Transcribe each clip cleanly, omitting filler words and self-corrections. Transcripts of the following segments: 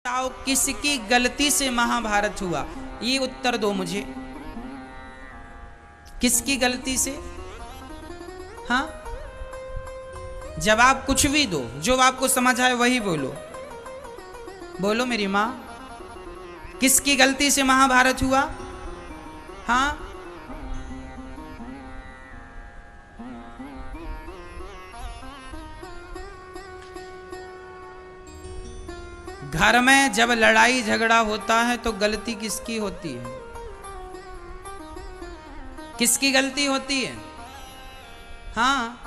बताओ किसकी गलती से महाभारत हुआ? ये उत्तर दो मुझे, किसकी गलती से? हाँ, जवाब कुछ भी दो, जो आपको समझ आए वही बोलो। बोलो मेरी माँ, किसकी गलती से महाभारत हुआ? हाँ, घर में जब लड़ाई झगड़ा होता है तो गलती किसकी होती है? किसकी गलती होती है? हाँ,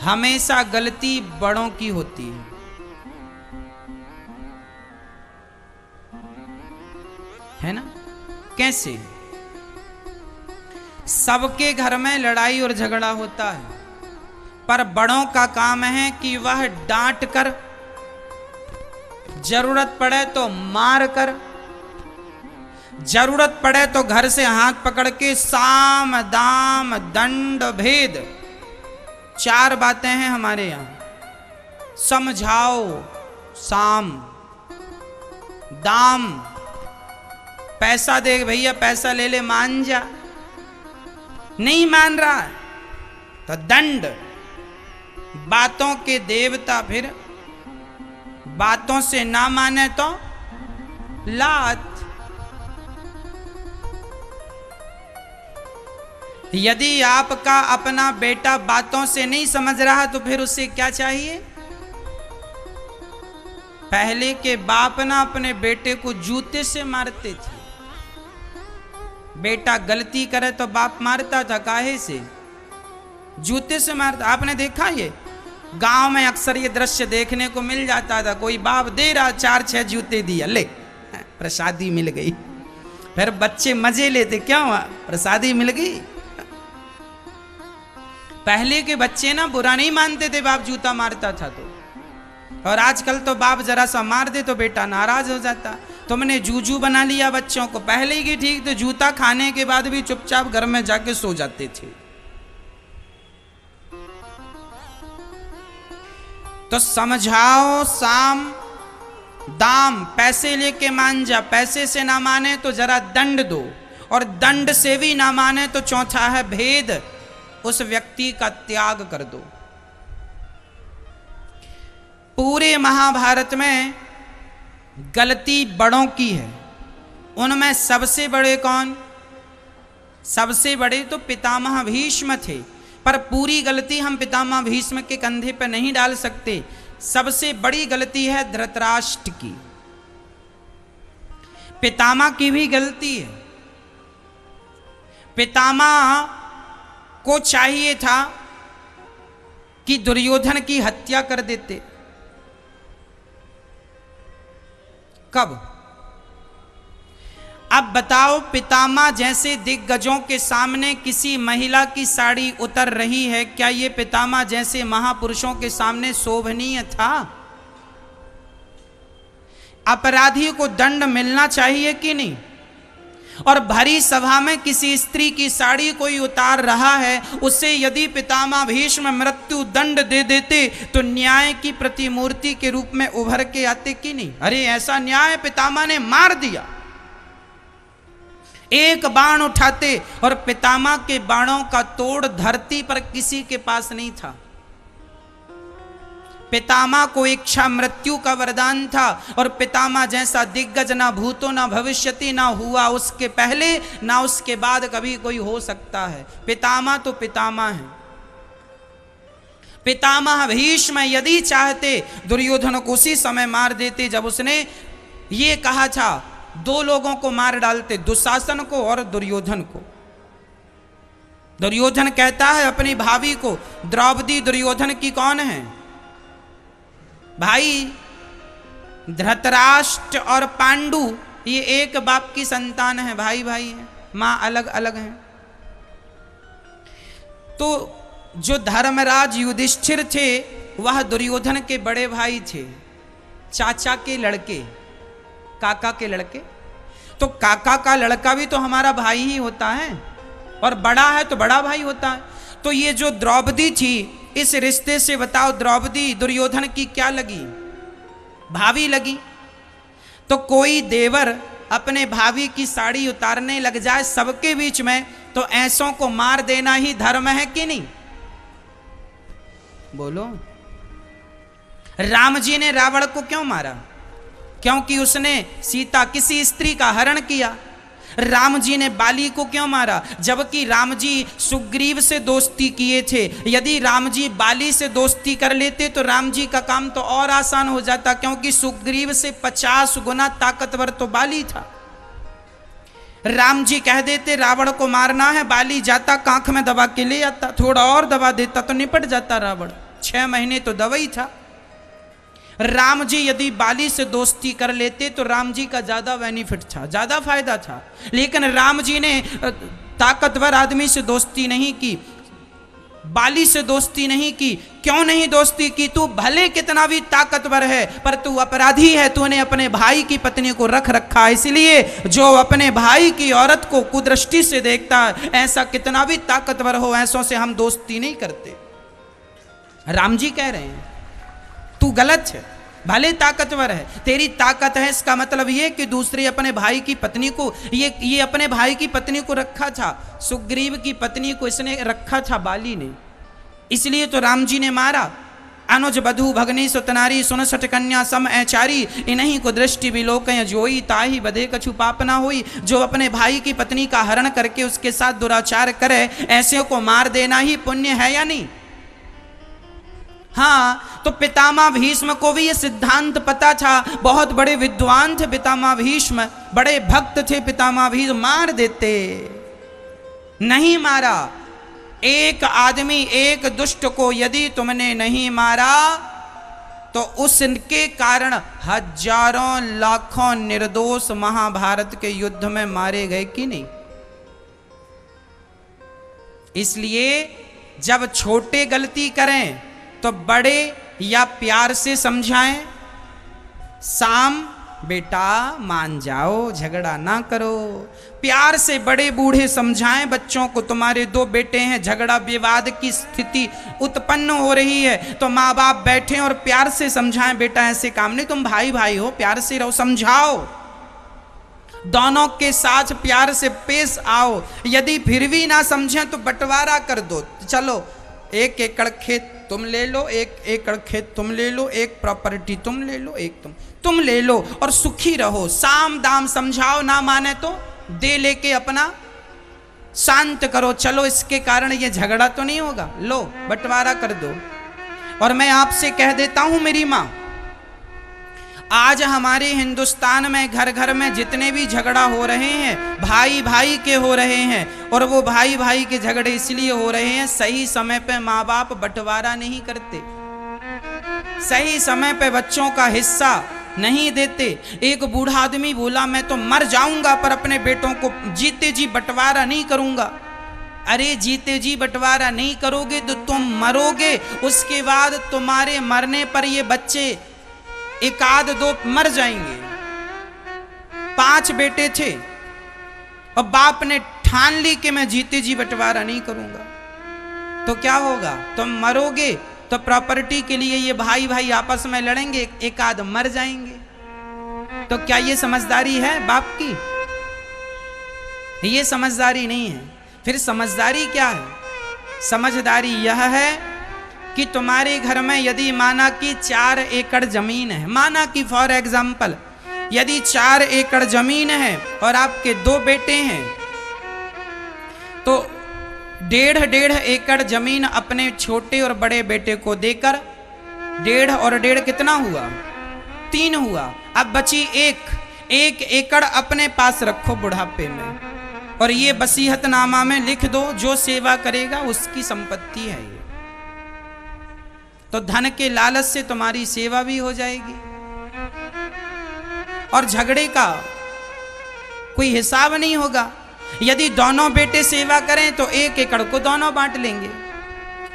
हमेशा गलती बड़ों की होती है ना? कैसे? सबके घर में लड़ाई और झगड़ा होता है, पर बड़ों का काम है कि वह डांट कर, जरूरत पड़े तो मार कर, जरूरत पड़े तो घर से हाथ पकड़ के साम दाम दंड भेद, 4 बातें हैं हमारे यहां। समझाओ, साम, दाम, पैसा दे भैया, पैसा ले ले, मान जा, नहीं मान रहा है तो दंड। बातों के देवता, फिर बातों से ना माने तो लात। यदि आपका अपना बेटा बातों से नहीं समझ रहा तो फिर उसे क्या चाहिए? पहले के बाप ना अपने बेटे को जूते से मारते थे। बेटा गलती करे तो बाप मारता था, काहे से? जूते से मारता। आपने देखा ये गांव में अक्सर ये दृश्य देखने को मिल जाता था। कोई बाप दे रहा, 4-6 जूते दिया, ले प्रसादी मिल गई। फिर बच्चे मजे लेते, क्या हुआ? प्रसादी मिल गई। पहले के बच्चे ना बुरा नहीं मानते थे बाप जूता मारता था तो, और आजकल तो बाप जरा सा मार दे तो बेटा नाराज हो जाता। तुमने जूजू बना लिया बच्चों को। पहले की ठीक तो जूता खाने के बाद भी चुपचाप घर में जाके सो जाते थे। तो समझाओ, साम दाम, पैसे लेके मान जा, पैसे से ना माने तो जरा दंड दो, और दंड से भी ना माने तो चौथा है भेद, उस व्यक्ति का त्याग कर दो। पूरे महाभारत में गलती बड़ों की है। उनमें सबसे बड़े कौन? सबसे बड़े तो पितामह भीष्म थे, पर पूरी गलती हम पितामह भीष्म के कंधे पर नहीं डाल सकते। सबसे बड़ी गलती है धृतराष्ट्र की। पितामह की भी गलती है। पितामह को चाहिए था कि दुर्योधन की हत्या कर देते। कब? अब बताओ, पितामह जैसे दिग्गजों के सामने किसी महिला की साड़ी उतर रही है, क्या ये पितामह जैसे महापुरुषों के सामने शोभनीय था? अपराधी को दंड मिलना चाहिए कि नहीं? और भरी सभा में किसी स्त्री की साड़ी कोई उतार रहा है, उसे यदि पितामह भीष्म मृत्यु दंड दे देते तो न्याय की प्रतिमूर्ति के रूप में उभर के आते कि नहीं? अरे ऐसा न्याय पितामह ने मार दिया। एक बाण उठाते, और पितामह के बाणों का तोड़ धरती पर किसी के पास नहीं था। पितामह को इच्छा मृत्यु का वरदान था, और पितामह जैसा दिग्गज ना भूतो ना भविष्यति, ना हुआ उसके पहले ना उसके बाद कभी कोई हो सकता है। पितामह तो पितामह है। पितामह भीष्म यदि चाहते दुर्योधन को उसी समय मार देते जब उसने ये कहा था। 2 लोगों को मार डालते, दुशासन को और दुर्योधन को। दुर्योधन कहता है अपनी भाभी को, द्रौपदी दुर्योधन की कौन है? भाई। धृतराष्ट्र और पांडु ये एक बाप की संतान है, भाई भाई है, मां अलग अलग है। तो जो धर्मराज युधिष्ठिर थे वह दुर्योधन के बड़े भाई थे, चाचा के लड़के, काका के लड़के। तो काका का लड़का भी तो हमारा भाई ही होता है, और बड़ा है तो बड़ा भाई होता है। तो ये जो द्रौपदी थी, इस रिश्ते से बताओ द्रौपदी दुर्योधन की क्या लगी? भाभी लगी। तो कोई देवर अपने भाभी की साड़ी उतारने लग जाए सबके बीच में, तो ऐसों को मार देना ही धर्म है कि नहीं? बोलो। राम जी ने रावण को क्यों मारा? क्योंकि उसने सीता किसी स्त्री का हरण किया। राम जी ने बाली को क्यों मारा? जबकि राम जी सुग्रीव से दोस्ती किए थे। यदि राम जी बाली से दोस्ती कर लेते तो राम जी का काम तो और आसान हो जाता, क्योंकि सुग्रीव से 50 गुना ताकतवर तो बाली था। राम जी कह देते रावण को मारना है, बाली जाता कांख में दबा के ले आता, थोड़ा और दबा देता तो निपट जाता रावण। 6 महीने तो दवाई था। राम जी यदि बाली से दोस्ती कर लेते तो राम जी का ज्यादा बेनिफिट था, ज्यादा फायदा था। लेकिन राम जी ने ताकतवर आदमी से दोस्ती नहीं की, बाली से दोस्ती नहीं की। क्यों नहीं दोस्ती की? तू भले कितना भी ताकतवर है पर तू अपराधी है, तूने अपने भाई की पत्नी को रख रखा। इसलिए जो अपने भाई की औरत को कुदृष्टि से देखता है, ऐसा कितना भी ताकतवर हो, ऐसों से हम दोस्ती नहीं करते। राम जी कह रहे हैं तू गलत है, भले ताकतवर है, तेरी ताकत है, इसका मतलब ये कि दूसरे अपने भाई की पत्नी को, ये अपने भाई की पत्नी को रखा था, सुग्रीव की पत्नी को इसने रखा था बाली ने, इसलिए तो राम जी ने मारा। अनुज बधु भगनी सुतनारी सुन सठ कन्या सम ऐचारी, इन्हीं को दृष्टि विलोकय जोई, ताही बधे कछु पाप ना होई। जो अपने भाई की पत्नी का हरण करके उसके साथ दुराचार करे, ऐसे को मार देना ही पुण्य है या नहीं? हाँ, तो पितामह भीष्म को भी ये सिद्धांत पता था। बहुत बड़े विद्वान थे पितामह भीष्म, बड़े भक्त थे पितामह भीष्म, मार देते, नहीं मारा। एक आदमी, एक दुष्ट को यदि तुमने नहीं मारा तो उसके कारण हजारों लाखों निर्दोष महाभारत के युद्ध में मारे गए कि नहीं? इसलिए जब छोटे गलती करें तो बड़े या प्यार से समझाएं, शाम बेटा मान जाओ, झगड़ा ना करो। प्यार से बड़े बूढ़े समझाएं बच्चों को, तुम्हारे 2 बेटे हैं, झगड़ा विवाद की स्थिति उत्पन्न हो रही है, तो माँ बाप बैठे और प्यार से समझाएं, बेटा ऐसे काम नहीं, तुम भाई भाई हो, प्यार से रहो, समझाओ, दोनों के साथ प्यार से पेश आओ। यदि फिर भी ना समझें तो बंटवारा कर दो, चलो 1 एकड़ खेत तुम ले लो, 1 एकड़ खेत तुम ले लो, 1 प्रॉपर्टी तुम ले लो, 1 तुम ले लो, और सुखी रहो। साम दाम समझाओ, ना माने तो दे लेके अपना शांत करो, चलो इसके कारण ये झगड़ा तो नहीं होगा, लो बंटवारा कर दो। और मैं आपसे कह देता हूं मेरी मां, आज हमारे हिंदुस्तान में घर घर में जितने भी झगड़ा हो रहे हैं, भाई भाई के हो रहे हैं, और वो भाई भाई के झगड़े इसलिए हो रहे हैं, सही समय पे माँ बाप बंटवारा नहीं करते, सही समय पे बच्चों का हिस्सा नहीं देते। एक बूढ़ा आदमी बोला मैं तो मर जाऊंगा पर अपने बेटों को जीते जी बंटवारा नहीं करूंगा। अरे जीते जी बंटवारा नहीं करोगे तो तुम मरोगे, उसके बाद तुम्हारे मरने पर ये बच्चे 1 आध 2 मर जाएंगे। 5 बेटे थे और बाप ने ठान ली कि मैं जीते जी बंटवारा नहीं करूंगा, तो क्या होगा? तुम मरोगे तो प्रॉपर्टी के लिए ये भाई भाई आपस में लड़ेंगे, 1 आध मर जाएंगे। तो क्या ये समझदारी है बाप की? ये समझदारी नहीं है। फिर समझदारी क्या है? समझदारी यह है कि तुम्हारे घर में यदि माना कि 4 एकड़ जमीन है, माना कि फॉर एग्जाम्पल यदि 4 एकड़ जमीन है और आपके 2 बेटे हैं, तो 1.5 एकड़ जमीन अपने छोटे और बड़े बेटे को देकर 1.5 और 1.5 कितना हुआ? 3 हुआ। अब बची 1 एकड़ अपने पास रखो बुढ़ापे में, और ये वसीयतनामा में लिख दो, जो सेवा करेगा उसकी संपत्ति है ये। तो धन के लालच से तुम्हारी सेवा भी हो जाएगी और झगड़े का कोई हिसाब नहीं होगा। यदि दोनों बेटे सेवा करें तो 1 एकड़ को दोनों बांट लेंगे,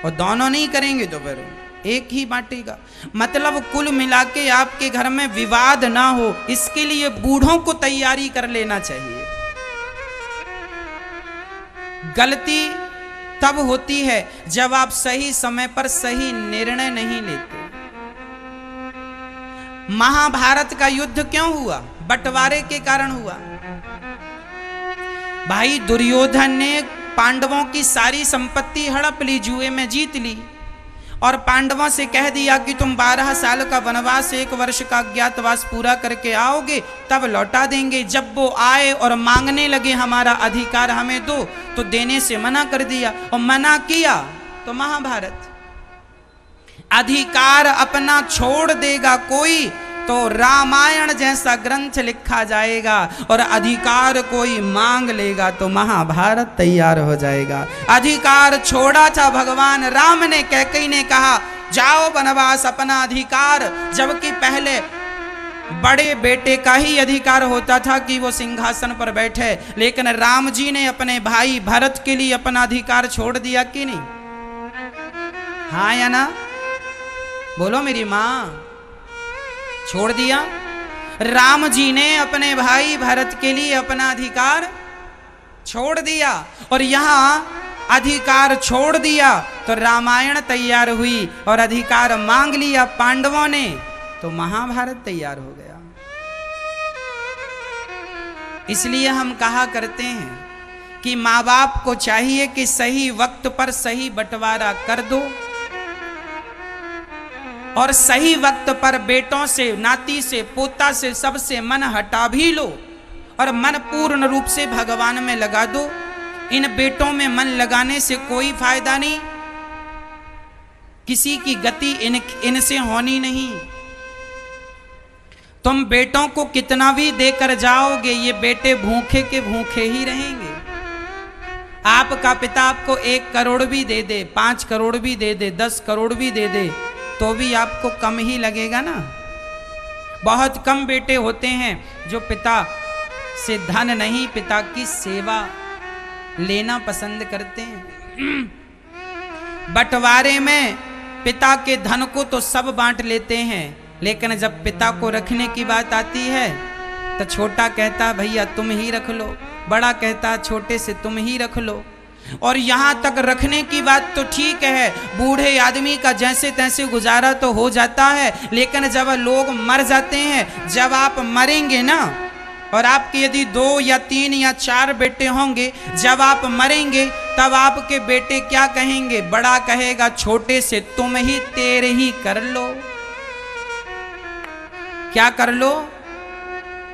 और दोनों नहीं करेंगे तो फिर एक ही बांटेगा। मतलब कुल मिला के आपके घर में विवाद ना हो, इसके लिए बूढ़ों को तैयारी कर लेना चाहिए। गलती तब होती है जब आप सही समय पर सही निर्णय नहीं लेते। महाभारत का युद्ध क्यों हुआ? बंटवारे के कारण हुआ। भाई दुर्योधन ने पांडवों की सारी संपत्ति हड़प ली, जुए में जीत ली, और पांडवों से कह दिया कि तुम 12 साल का वनवास, 1 वर्ष का अज्ञातवास पूरा करके आओगे तब लौटा देंगे। जब वो आए और मांगने लगे हमारा अधिकार हमें दो, तो देने से मना कर दिया, और मना किया तो महाभारत। अधिकार अपना छोड़ देगा कोई तो रामायण जैसा ग्रंथ लिखा जाएगा, और अधिकार कोई मांग लेगा तो महाभारत तैयार हो जाएगा। अधिकार छोड़ा था भगवान राम ने, कैकेयी ने कहा जाओ वनवास, अपना अधिकार, जबकि पहले बड़े बेटे का ही अधिकार होता था कि वो सिंहासन पर बैठे, लेकिन राम जी ने अपने भाई भरत के लिए अपना अधिकार छोड़ दिया कि नहीं? हाँ या ना? बोलो मेरी माँ। छोड़ दिया। राम जी ने अपने भाई भरत के लिए अपना अधिकार छोड़ दिया, और यहां अधिकार छोड़ दिया तो रामायण तैयार हुई, और अधिकार मांग लिया पांडवों ने तो महाभारत तैयार हो गया। इसलिए हम कहा करते हैं कि माँ बाप को चाहिए कि सही वक्त पर सही बंटवारा कर दो, और सही वक्त पर बेटों से, नाती से, पोता से, सबसे मन हटा भी लो, और मन पूर्ण रूप से भगवान में लगा दो। इन बेटों में मन लगाने से कोई फायदा नहीं, किसी की गति इनसे होनी नहीं। तुम बेटों को कितना भी देकर जाओगे, ये बेटे भूखे के भूखे ही रहेंगे। आपका पिता आपको 1 करोड़ भी दे दे, 5 करोड़ भी दे दे, 10 करोड़ भी दे दे, तो भी आपको कम ही लगेगा ना। बहुत कम बेटे होते हैं जो पिता से धन नहीं, पिता की सेवा लेना पसंद करते हैं। बंटवारे में पिता के धन को तो सब बांट लेते हैं, लेकिन जब पिता को रखने की बात आती है तो छोटा कहता भैया तुम ही रख लो, बड़ा कहता छोटे से तुम ही रख लो। और यहाँ तक रखने की बात तो ठीक है, बूढ़े आदमी का जैसे तैसे गुजारा तो हो जाता है, लेकिन जब लोग मर जाते हैं, जब आप मरेंगे ना, और आपके यदि 2 या 3 या 4 बेटे होंगे, जब आप मरेंगे तब आपके बेटे क्या कहेंगे? बड़ा कहेगा छोटे से तुम ही तेरे ही कर लो। क्या कर लो?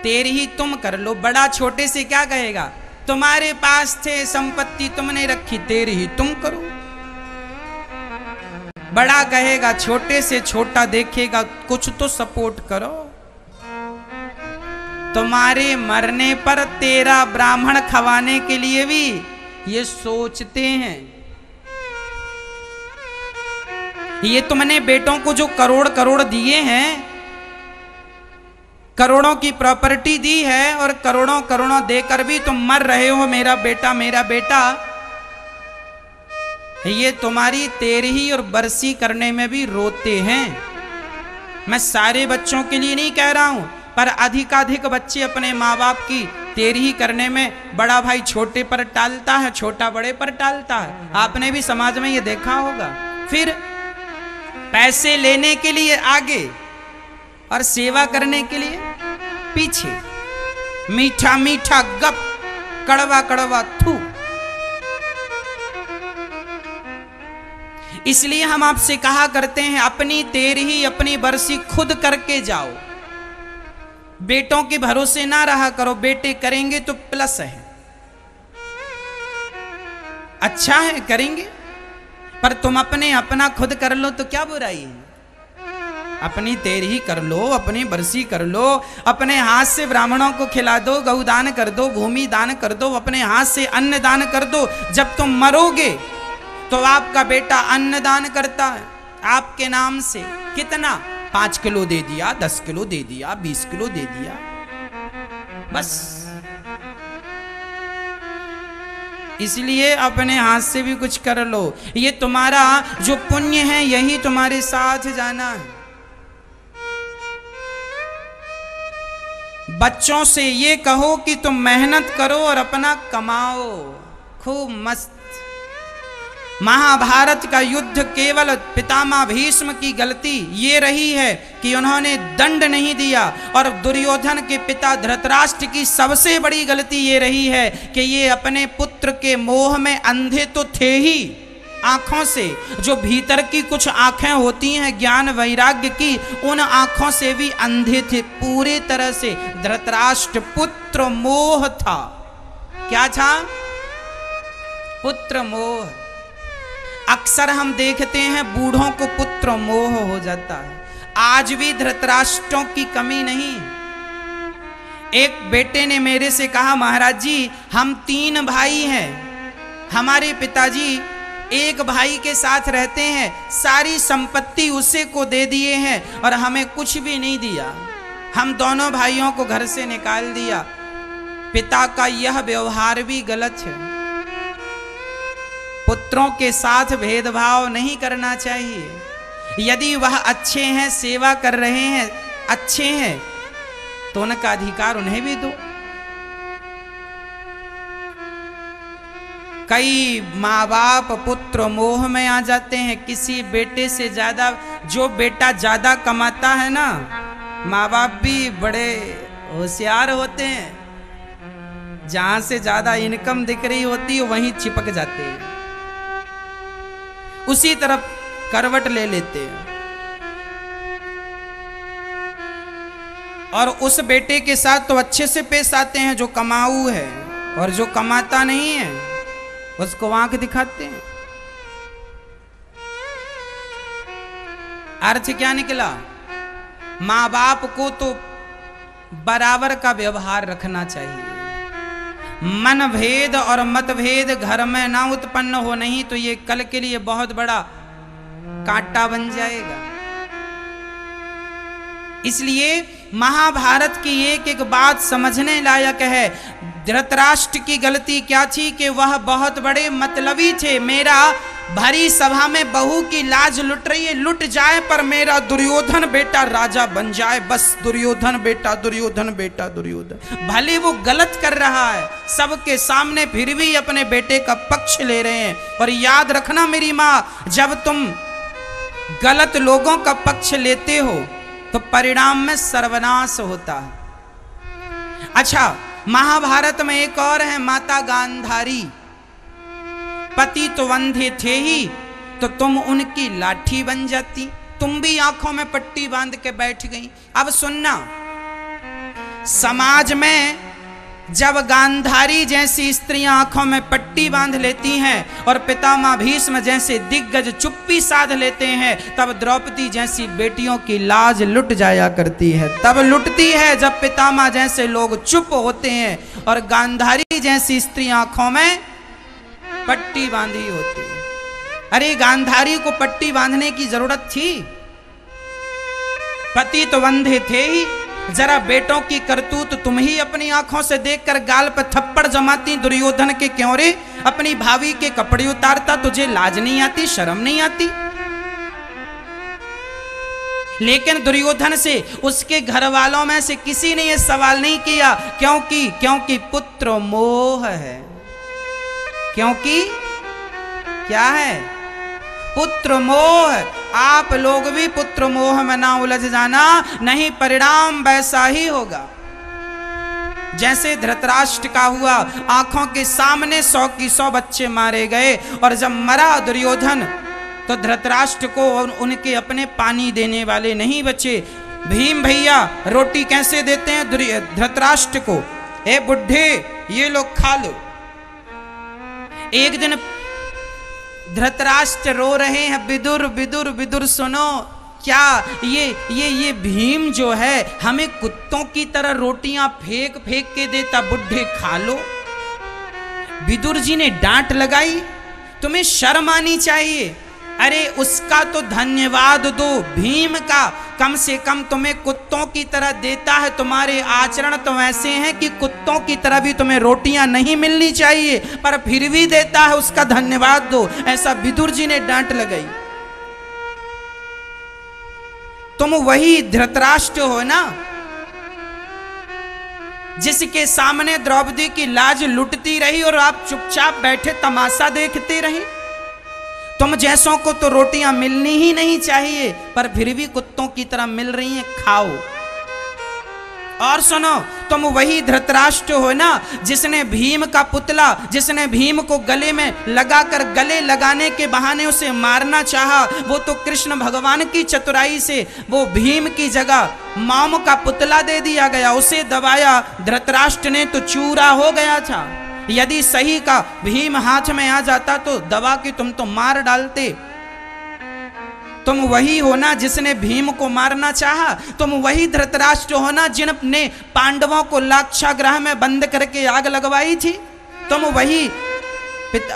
तेरे ही तुम कर लो। बड़ा छोटे से क्या कहेगा? तुम्हारे पास थे संपत्ति तुमने रखी, तेरी ही तुम करो। बड़ा कहेगा छोटे से, छोटा देखेगा कुछ तो सपोर्ट करो। तुम्हारे मरने पर तेरा ब्राह्मण खवाने के लिए भी ये सोचते हैं। ये तुमने बेटों को जो करोड़ करोड़ दिए हैं, करोड़ों की प्रॉपर्टी दी है, और करोड़ों करोड़ों देकर भी तुम मर रहे हो मेरा बेटा मेरा बेटा। ये तुम्हारी तेरही और बरसी करने में भी रोते हैं। मैं सारे बच्चों के लिए नहीं कह रहा हूं, पर अधिकाधिक बच्चे अपने माँ बाप की तेरही करने में बड़ा भाई छोटे पर टालता है, छोटा बड़े पर टालता है। आपने भी समाज में ये देखा होगा। फिर पैसे लेने के लिए आगे और सेवा करने के लिए पीछे। मीठा मीठा गप, कड़वा कड़वा थू। इसलिए हम आपसे कहा करते हैं अपनी तेरही अपनी बरसी खुद करके जाओ, बेटों के भरोसे ना रहा करो। बेटे करेंगे तो प्लस है, अच्छा है करेंगे, पर तुम अपना खुद कर लो तो क्या बुराई है। अपनी तेरही कर लो, अपनी बरसी कर लो, अपने हाथ से ब्राह्मणों को खिला दो, गौदान कर दो, भूमि दान कर दो, अपने हाथ से अन्न दान कर दो। जब तुम मरोगे तो आपका बेटा अन्न दान करता है आपके नाम से। कितना? 5 किलो दे दिया, 10 किलो दे दिया, 20 किलो दे दिया, बस। इसलिए अपने हाथ से भी कुछ कर लो। ये तुम्हारा जो पुण्य है यही तुम्हारे साथ जाना है। बच्चों से ये कहो कि तुम मेहनत करो और अपना कमाओ, खूब मस्त महाभारत का युद्ध केवल पितामह भीष्म की गलती ये रही है कि उन्होंने दंड नहीं दिया, और दुर्योधन के पिता धृतराष्ट्र की सबसे बड़ी गलती ये रही है कि ये अपने पुत्र के मोह में अंधे तो थे ही आंखों से, जो भीतर की कुछ आंखें होती हैं ज्ञान वैराग्य की, उन आंखों से भी अंधे थे पूरे तरह से। धृतराष्ट्र पुत्र मोह था। क्या था? पुत्र मोह। अक्सर हम देखते हैं बूढ़ों को पुत्र मोह हो जाता है। आज भी धृतराष्ट्रों की कमी नहीं। एक बेटे ने मेरे से कहा, महाराज जी हम 3 भाई हैं, हमारे पिताजी एक भाई के साथ रहते हैं, सारी संपत्ति उसे को दे दिए हैं और हमें कुछ भी नहीं दिया, हम दोनों भाइयों को घर से निकाल दिया। पिता का यह व्यवहार भी गलत है। पुत्रों के साथ भेदभाव नहीं करना चाहिए। यदि वह अच्छे हैं, सेवा कर रहे हैं, अच्छे हैं, तो उनका अधिकार उन्हें भी दो। कई माँ बाप पुत्र मोह में आ जाते हैं। किसी बेटे से ज्यादा, जो बेटा ज्यादा कमाता है ना, माँ बाप भी बड़े होशियार होते हैं। जहां से ज्यादा इनकम दिख रही होती है वहीं चिपक जाते हैं, उसी तरफ करवट ले लेते हैं। और उस बेटे के साथ तो अच्छे से पेश आते हैं जो कमाऊ है, और जो कमाता नहीं है उसको आंख दिखाते हैं। अर्थ क्या निकला? माँ बाप को तो बराबर का व्यवहार रखना चाहिए। मन भेद और मतभेद घर में ना उत्पन्न हो, नहीं तो ये कल के लिए बहुत बड़ा कांटा बन जाएगा। इसलिए महाभारत की एक एक बात समझने लायक है। धृतराष्ट्र की गलती क्या थी कि वह बहुत बड़े मतलबी थे। मेरा भरी सभा में बहू की लाज लुट रही है, लुट जाए पर मेरा दुर्योधन बेटा राजा बन जाए, बस दुर्योधन बेटा, दुर्योधन बेटा, दुर्योधन। भले वो गलत कर रहा है सबके सामने, फिर भी अपने बेटे का पक्ष ले रहे हैं। और याद रखना मेरी माँ, जब तुम गलत लोगों का पक्ष लेते हो तो परिणाम में सर्वनाश होता है। अच्छा, महाभारत में एक और है माता गांधारी। पति तो अंधे थे ही, तो तुम उनकी लाठी बन जाती, तुम भी आंखों में पट्टी बांध के बैठ गई। अब सुनना, समाज में जब गांधारी जैसी स्त्रियां आंखों में पट्टी बांध लेती हैं और पितामह भीष्म जैसे दिग्गज चुप्पी साध लेते हैं, तब द्रौपदी जैसी बेटियों की लाज लुट जाया करती है। तब लुटती है जब पितामह जैसे लोग चुप होते हैं और गांधारी जैसी स्त्रियां आंखों में पट्टी बांधी होती है। अरे गांधारी को पट्टी बांधने की जरूरत थी? पति तो अंधे थे ही, जरा बेटों की करतूत तुम ही अपनी आंखों से देखकर गाल पर थप्पड़ जमाती। दुर्योधन के क्यों रे अपनी भाभी के कपड़े उतारता? तुझे लाज नहीं आती, शर्म नहीं आती? लेकिन दुर्योधन से, उसके घर वालों में से किसी ने यह सवाल नहीं किया। क्योंकि पुत्र मोह है। क्योंकि क्या है? पुत्र मोह। आप लोग भी पुत्र मोह में ना उलझ जाना, नहीं परिणाम वैसा ही होगा जैसे धृतराष्ट्र का हुआ। आंखों के सामने 100 की 100 बच्चे मारे गए, और जब मरा दुर्योधन तो धृतराष्ट्र को उनके अपने पानी देने वाले नहीं बचे। भीम भैया रोटी कैसे देते हैं धृतराष्ट्र को? ए बुढ़े, ये लोग खा लो। एक दिन धृतराष्ट्र रो रहे हैं, विदुर विदुर विदुर सुनो, क्या ये भीम जो है हमें कुत्तों की तरह रोटियां फेंक फेंक के देता, बुढ़े खा लो। विदुर जी ने डांट लगाई, तुम्हें शर्म आनी चाहिए। अरे उसका तो धन्यवाद दो, भीम का कम से कम तुम्हें कुत्तों की तरह देता है। तुम्हारे आचरण तो ऐसे हैं कि कुत्तों की तरह भी तुम्हें रोटियां नहीं मिलनी चाहिए, पर फिर भी देता है, उसका धन्यवाद दो। ऐसा विदुर जी ने डांट लगाई। तुम वही धृतराष्ट्र हो ना, जिसके सामने द्रौपदी की लाज लुटती रही और आप चुपचाप बैठे तमाशा देखते रहे। तुम जैसों को तो रोटियां मिलनी ही नहीं चाहिए, पर फिर भी कुत्तों की तरह मिल रही हैं, खाओ। और सुनो, तुम वही धृतराष्ट्र हो ना जिसने भीम का पुतला, जिसने भीम को गले में लगाकर गले लगाने के बहाने उसे मारना चाहा। वो तो कृष्ण भगवान की चतुराई से वो भीम की जगह माम का पुतला दे दिया गया, उसे दबाया। धृतराष्ट्र ने तो चूरा हो गया था। यदि सही का भीम हाथ में आ जाता तो दबा के तुम तो मार डालते। तुम वही हो ना जिसने भीम को मारना चाहा। तुम वही धृतराष्ट्र हो ना जिनने पांडवों को लाक्षागृह में बंद करके आग लगवाई थी। तुम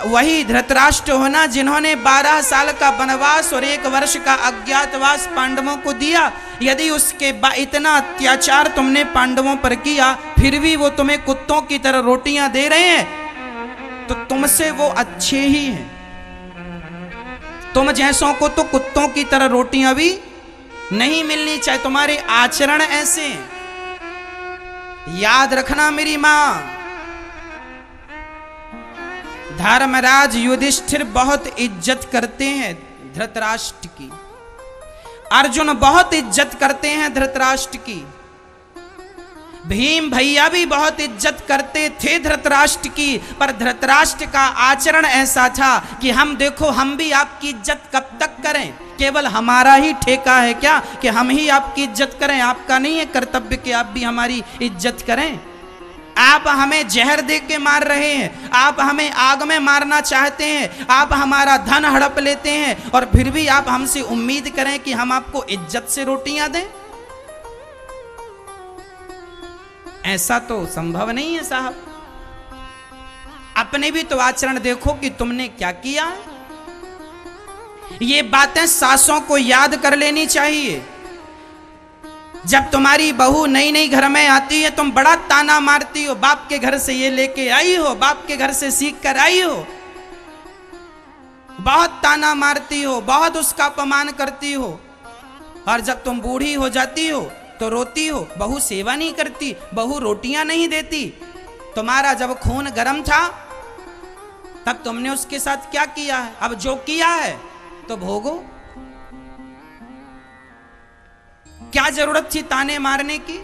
वही धृतराष्ट्र हो ना जिन्होंने 12 साल का वनवास और 1 वर्ष का अज्ञातवास पांडवों को दिया। यदि उसके इतना अत्याचार तुमने पांडवों पर किया, फिर भी वो तुम्हें कुत्तों की तरह रोटियां दे रहे हैं, तो तुमसे वो अच्छे ही हैं। तुम जैसों को तो कुत्तों की तरह रोटियां भी नहीं मिलनी चाहिए। तुम्हारे आचरण ऐसे हैं। याद रखना मेरी मां, धर्मराज युधिष्ठिर बहुत इज्जत करते हैं धृतराष्ट्र की। अर्जुन बहुत इज्जत करते हैं धृतराष्ट्र की। भीम भैया भी बहुत इज्जत करते थे धृतराष्ट्र की, पर धृतराष्ट्र का आचरण ऐसा था कि हम देखो, हम भी आपकी इज्जत कब तक करें? केवल हमारा ही ठेका है क्या कि हम ही आपकी इज्जत करें? आपका नहीं है कर्तव्य कि आप भी हमारी इज्जत करें? आप हमें जहर दे के मार रहे हैं, आप हमें आग में मारना चाहते हैं, आप हमारा धन हड़प लेते हैं, और फिर भी आप हमसे उम्मीद करें कि हम आपको इज्जत से रोटियां दें? ऐसा तो संभव नहीं है साहब। अपने भी तो आचरण देखो कि तुमने क्या किया है। ये बातें सासों को याद कर लेनी चाहिए। जब तुम्हारी बहू नई नई घर में आती है, तुम बड़ा ताना मारती हो, बाप के घर से ये लेके आई हो, बाप के घर से सीख कर आई हो, बहुत ताना मारती हो, बहुत उसका अपमान करती हो। और जब तुम बूढ़ी हो जाती हो तो रोती हो, बहू सेवा नहीं करती, बहू रोटियां नहीं देती। तुम्हारा जब खून गर्म था तब तुमने उसके साथ क्या किया है? अब जो किया है तो भोगो। क्या जरूरत थी ताने मारने की?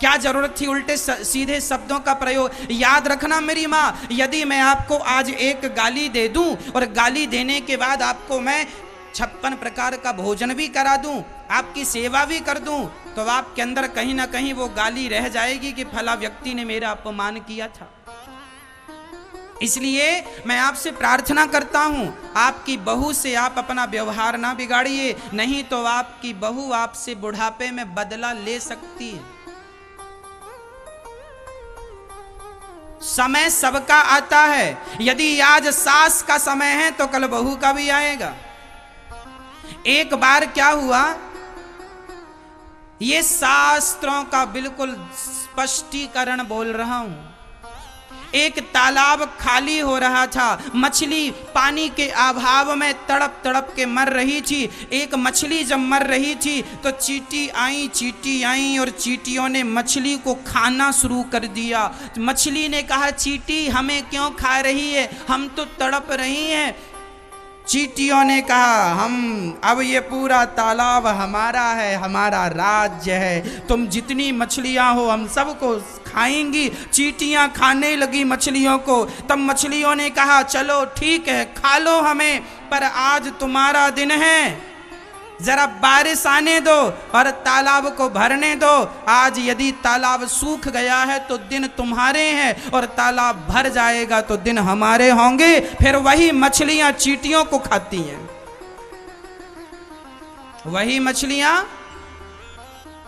क्या जरूरत थी उल्टे सीधे शब्दों का प्रयोग? याद रखना मेरी मां, यदि मैं आपको आज एक गाली दे दूं और गाली देने के बाद आपको मैं 56 प्रकार का भोजन भी करा दूं, आपकी सेवा भी कर दूं, तो आपके अंदर कहीं ना कहीं वो गाली रह जाएगी कि फला व्यक्ति ने मेरा अपमान किया था। इसलिए मैं आपसे प्रार्थना करता हूं, आपकी बहू से आप अपना व्यवहार ना बिगाड़िए, नहीं तो आपकी बहू आपसे बुढ़ापे में बदला ले सकती है। समय सबका आता है। यदि आज सास का समय है तो कल बहू का भी आएगा। एक बार क्या हुआ, ये शास्त्रों का बिल्कुल स्पष्टीकरण बोल रहा हूं। एक तालाब खाली हो रहा था, मछली पानी के अभाव में तड़प तड़प के मर रही थी। एक मछली जब मर रही थी तो चींटी आई और चींटियों ने मछली को खाना शुरू कर दिया। मछली ने कहा, चींटी हमें क्यों खा रही है, हम तो तड़प रही हैं। चींटियों ने कहा, अब ये पूरा तालाब हमारा है, हमारा राज्य है, तुम जितनी मछलियां हो हम सबको खाएंगी। चींटियां खाने लगी मछलियों को। तब मछलियों ने कहा, चलो ठीक है, खा लो हमें, पर आज तुम्हारा दिन है, जरा बारिश आने दो और तालाब को भरने दो। आज यदि तालाब सूख गया है तो दिन तुम्हारे हैं, और तालाब भर जाएगा तो दिन हमारे होंगे। फिर वही मछलियां चींटियों को खाती हैं, वही मछलियां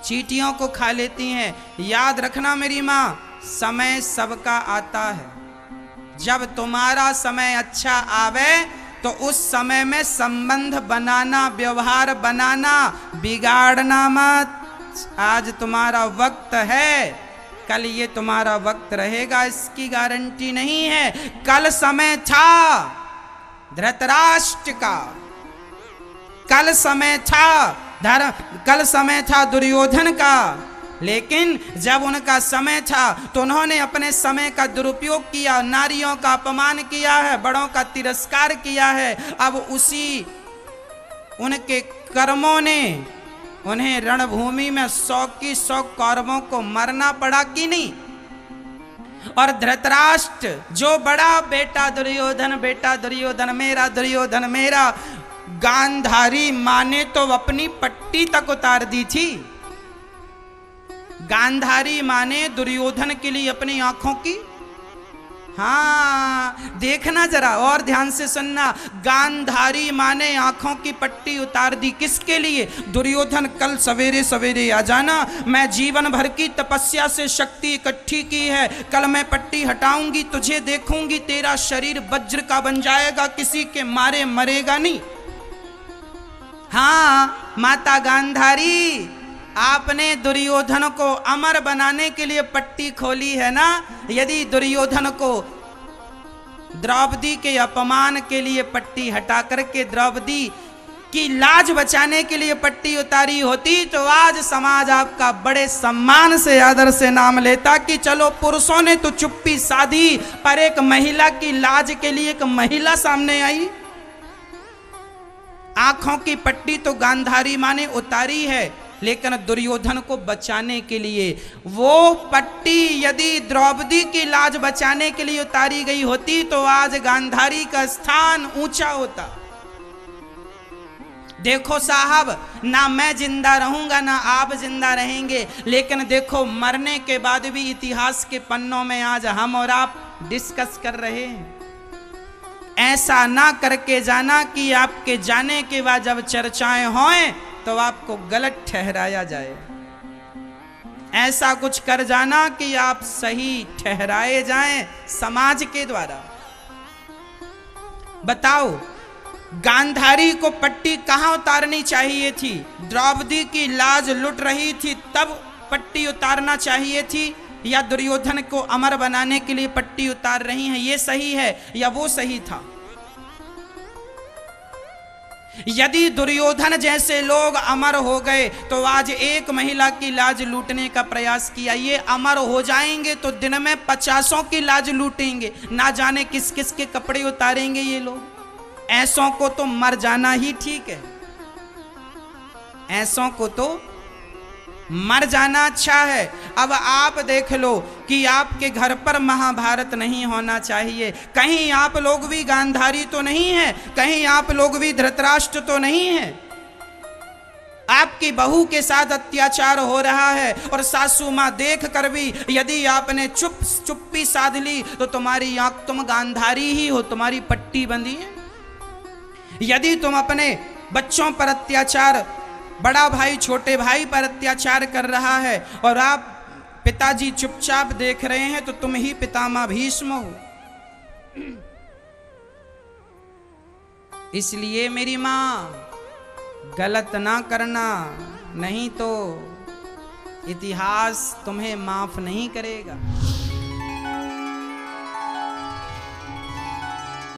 चींटियों को खा लेती हैं। याद रखना मेरी मां, समय सबका आता है। जब तुम्हारा समय अच्छा आवे तो उस समय में संबंध बनाना, व्यवहार बनाना, बिगाड़ना मत। आज तुम्हारा वक्त है, कल ये तुम्हारा वक्त रहेगा, इसकी गारंटी नहीं है। कल समय था धृतराष्ट्र का, कल समय था कल समय था दुर्योधन का, लेकिन जब उनका समय था तो उन्होंने अपने समय का दुरुपयोग किया, नारियों का अपमान किया है, बड़ों का तिरस्कार किया है। अब उसी उनके कर्मों ने उन्हें रणभूमि में 100 की 100 कौरवों को मरना पड़ा कि नहीं। और धृतराष्ट्र जो बड़ा बेटा दुर्योधन मेरा, गांधारी माँ ने तो अपनी पट्टी तक उतार दी थी। गांधारी माँ ने दुर्योधन के लिए अपनी आंखों की, हाँ देखना जरा और ध्यान से सुनना, गांधारी माँ ने आंखों की पट्टी उतार दी। किसके लिए? दुर्योधन कल सवेरे सवेरे आ जाना, मैं जीवन भर की तपस्या से शक्ति इकट्ठी की है, कल मैं पट्टी हटाऊंगी, तुझे देखूंगी, तेरा शरीर वज्र का बन जाएगा, किसी के मारे मरेगा नहीं। हाँ माता गांधारी, आपने दुर्योधन को अमर बनाने के लिए पट्टी खोली है ना। यदि दुर्योधन को द्रौपदी के अपमान के लिए पट्टी हटा करके द्रौपदी की लाज बचाने के लिए पट्टी उतारी होती तो आज समाज आपका बड़े सम्मान से आदर से नाम लेता कि चलो पुरुषों ने तो चुप्पी साधी, पर एक महिला की लाज के लिए एक महिला सामने आई। आंखों की पट्टी तो गांधारी माँ ने उतारी है, लेकिन दुर्योधन को बचाने के लिए वो पट्टी यदि द्रौपदी की लाज बचाने के लिए उतारी गई होती तो आज गांधारी का स्थान ऊंचा होता। देखो साहब, ना मैं जिंदा रहूंगा ना आप जिंदा रहेंगे, लेकिन देखो मरने के बाद भी इतिहास के पन्नों में आज हम और आप डिस्कस कर रहे हैं। ऐसा ना करके जाना कि आपके जाने के बाद जब चर्चाएं हों तो आपको गलत ठहराया जाए। ऐसा कुछ कर जाना कि आप सही ठहराए जाएं समाज के द्वारा। बताओ, गांधारी को पट्टी कहां उतारनी चाहिए थी? द्रौपदी की लाज लुट रही थी तब पट्टी उतारना चाहिए थी, या दुर्योधन को अमर बनाने के लिए पट्टी उतार रही हैं? ये सही है या वो सही था? यदि दुर्योधन जैसे लोग अमर हो गए तो आज एक महिला की लाज लूटने का प्रयास किया, ये अमर हो जाएंगे तो दिन में 50 की लाज लूटेंगे, ना जाने किस किस के कपड़े उतारेंगे ये लोग। ऐसों को तो मर जाना ही ठीक है, ऐसों को तो मर जाना अच्छा है। अब आप देख लो कि आपके घर पर महाभारत नहीं होना चाहिए, कहीं आप लोग भी गांधारी तो नहीं है, कहीं आप लोग भी धृतराष्ट्र तो नहीं है। आपकी बहू के साथ अत्याचार हो रहा है और सासू माँ देख कर भी यदि आपने चुप्पी साध ली तो तुम्हारी आंख, तुम गांधारी ही हो, तुम्हारी पट्टी बंधी है। यदि तुम अपने बच्चों पर अत्याचार, बड़ा भाई छोटे भाई पर अत्याचार कर रहा है और आप पिताजी चुपचाप देख रहे हैं तो तुम ही पितामह भीष्म हो। इसलिए मेरी मां, गलत ना करना, नहीं तो इतिहास तुम्हें माफ नहीं करेगा।